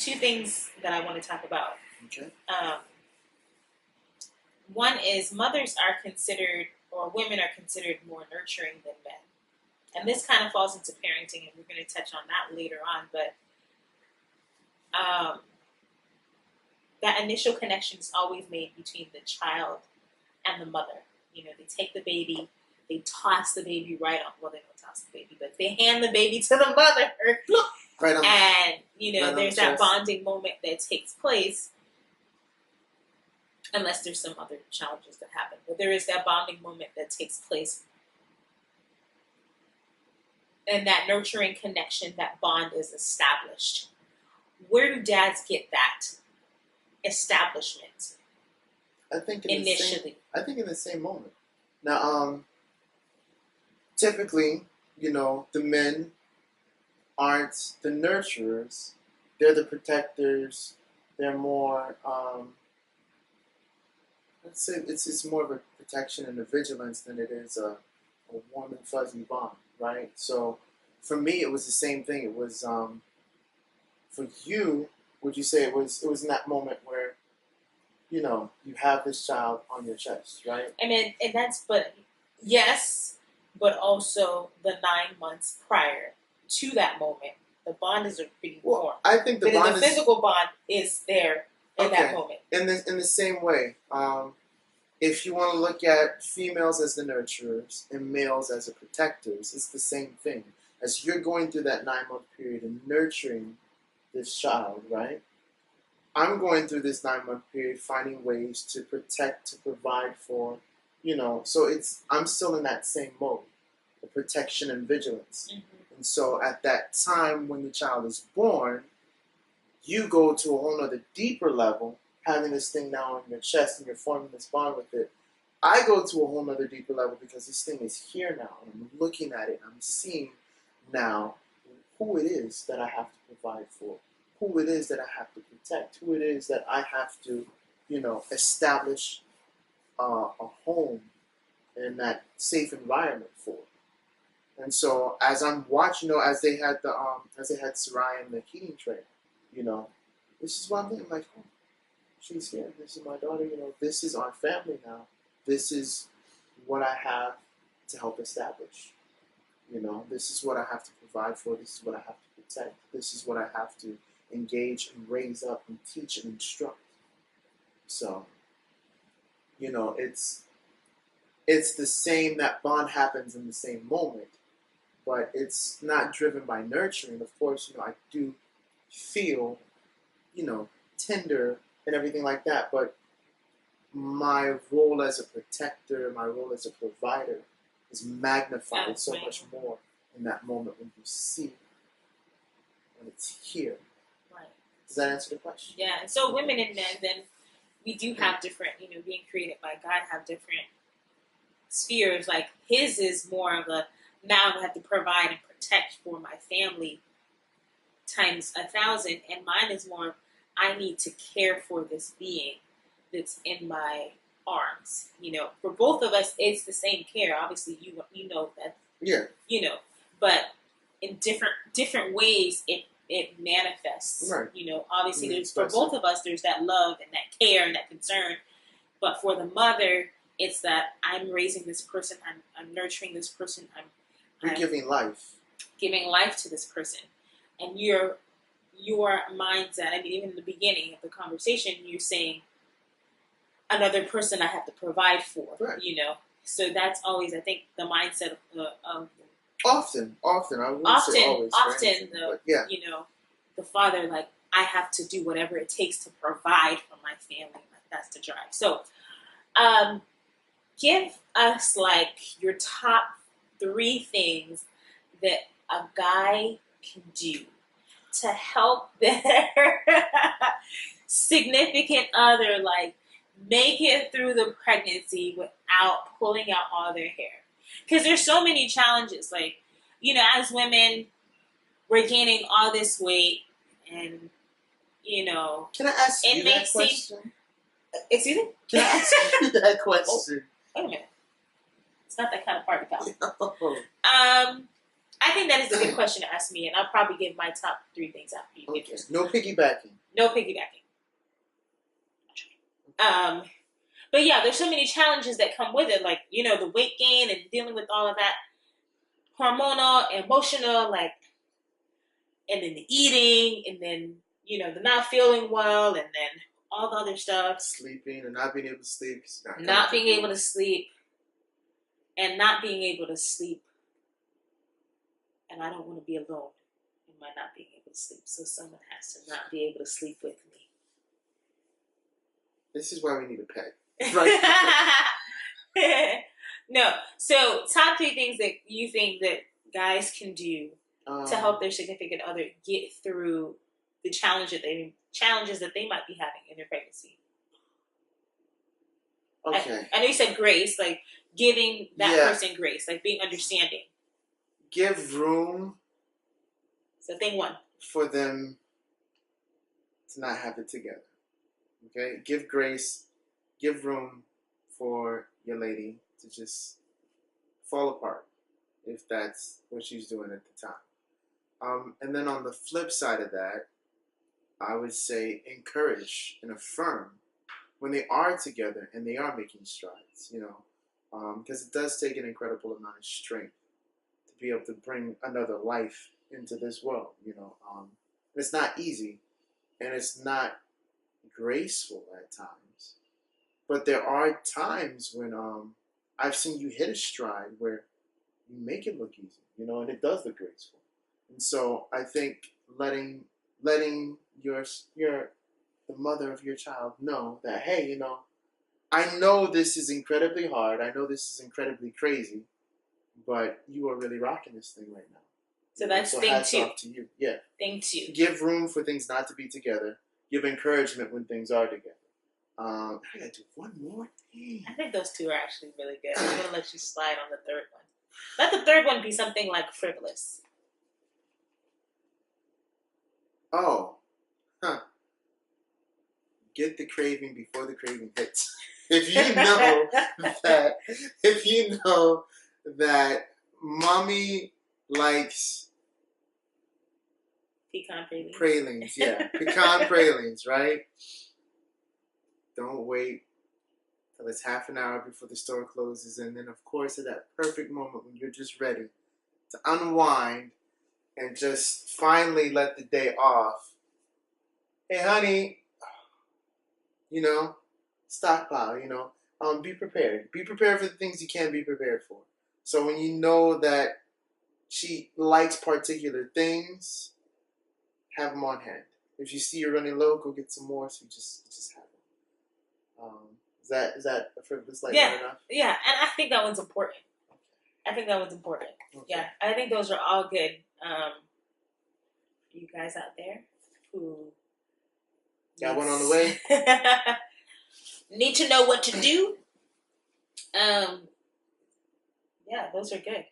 two things that I want to talk about. Okay. One is mothers are considered, or women are considered more nurturing than men. And this kind of falls into parenting, and we're going to touch on that later on. But that initial connection is always made between the child and the mother. You know, they take the baby, they toss the baby right on. Well, they don't toss the baby, but they hand the baby to the mother. Right on. And, you know, right there's that bonding moment that takes place. Unless there's some other challenges that happen. But there is that bonding moment that takes place. And that nurturing connection, that bond is established. Where do dads get that establishment? I think initially. In the same moment. Now, typically, you know, the men aren't the nurturers. They're the protectors. They're more, let's say it's more of a protection and a vigilance than it is a warm and fuzzy bond, right? So for me, it was the same thing. It was, for you, would you say it was in that moment where, you know, you have this child on your chest, right? I mean, and yes, but also the 9 months prior to that moment, the bond is being formed. I think the physical bond is there in that moment. In the same way, if you want to look at females as the nurturers and males as the protectors, it's the same thing. As you're going through that 9-month period and nurturing this child, right? I'm going through this 9-month period, finding ways to protect, to provide for, you know. So I'm still in that same mode, the protection and vigilance. Mm-hmm. And so at that time when the child is born, you go to a whole other deeper level, having this thing now on your chest and you're forming this bond with it. I go to a whole other deeper level because this thing is here now, and I'm looking at it, and I'm seeing now who it is that I have to provide for, who it is that I have to protect, who it is that I have to, you know, establish a home in that safe environment for. And so as I'm watching, you know, as they had Sarai in the heating tray, you know, this is what I'm thinking, like, oh, she's here. This is my daughter. You know, this is our family now. This is what I have to help establish. You know, this is what I have to provide for. This is what I have to protect. This is what I have to engage and raise up and teach and instruct. So, you know, it's the same. That bond happens in the same moment, but it's not driven by nurturing. Of course, you know, I do feel, you know, tender and everything like that, but my role as a protector, my role as a provider is magnified so much more in that moment when you see it, when it's here. Right. Does that answer the question? Yeah, and so women and men, then we do have different, you know, being created by God, have different spheres. Like his is more of a, now I have to provide and protect for my family times 1,000, and mine is more, I need to care for this being that's in my arms. You know, for both of us, it's the same care. Obviously, you know that. Yeah. You know, but in different ways, it manifests. Right. You know, obviously, there's for both of us, there's that love and that care and that concern. But for the mother, it's that I'm raising this person, I'm nurturing this person, I'm giving life. Giving life to this person. And your mindset, I mean, even in the beginning of the conversation, you're saying another person I have to provide for, right. You know. So that's always, I think, the mindset of often, I wouldn't say always, often, yeah. You know, the father, like, I have to do whatever it takes to provide for my family. Like, that's the drive. So, give us, like, your top 3 things that a guy can do to help their significant other, like, make it through the pregnancy without pulling out all their hair. Because there's so many challenges. Like, you know, as women, we're gaining all this weight, and, you know... Can I ask you that question? Excuse me? Can I ask you that question? Wait a minute. It's not that kind of party, pal. No. I think that is a good question to ask me, and I'll probably give my top 3 things after you give Okay. yours. No piggybacking. No piggybacking. But yeah, there's so many challenges that come with it, like, the weight gain and dealing with all of that hormonal, emotional, like, and then the eating, and then, the not feeling well, and then all the other stuff. Sleeping and not being able to sleep. Not being able to sleep, and not being able to sleep. And I don't want to be alone in my not being able to sleep. So someone has to not be able to sleep with me. This is why we need a pet. Right. No. So top 3 things that you think that guys can do to help their significant other get through the challenges that they might be having in their pregnancy. Okay. I know you said grace, like giving that person grace, like being understanding. Give room. So thing 1. For them to not have it together. Okay? Give grace. Give room for your lady to just fall apart if that's what she's doing at the time. And then on the flip side of that, I would say encourage and affirm when they are together and they are making strides, because it does take an incredible amount of strength to be able to bring another life into this world, It's not easy and it's not graceful at times, but there are times when I've seen you hit a stride where you make it look easy, and it does look graceful. And so I think letting the mother of your child know that, hey, I know this is incredibly hard. I know this is incredibly crazy, but you are really rocking this thing right now. So that's so thing hats 2. off to you. Yeah. Thing 2. Give room for things not to be together. Give encouragement when things are together. I gotta do one more thing. I think those 2 are actually really good. I'm gonna let you slide on the 3rd one. Let the 3rd one be something like frivolous. Oh, get the craving before the craving hits. If you know that mommy likes pecan pralines. Pecan pralines, right? Don't wait till it's half an hour before the store closes, and then of course at that perfect moment when you're just ready to unwind and just finally let the day off. Hey, honey, stockpile, be prepared. Be prepared for the things you can't be prepared for. So when you know that she likes particular things, have them on hand. If you see you're running low, go get some more. So you just have them. Is that a frivolous enough? Yeah, and I think that one's important. Okay. Yeah, I think those are all good. For you guys out there who got one on the way. Need to know what to do. Yeah, those are good.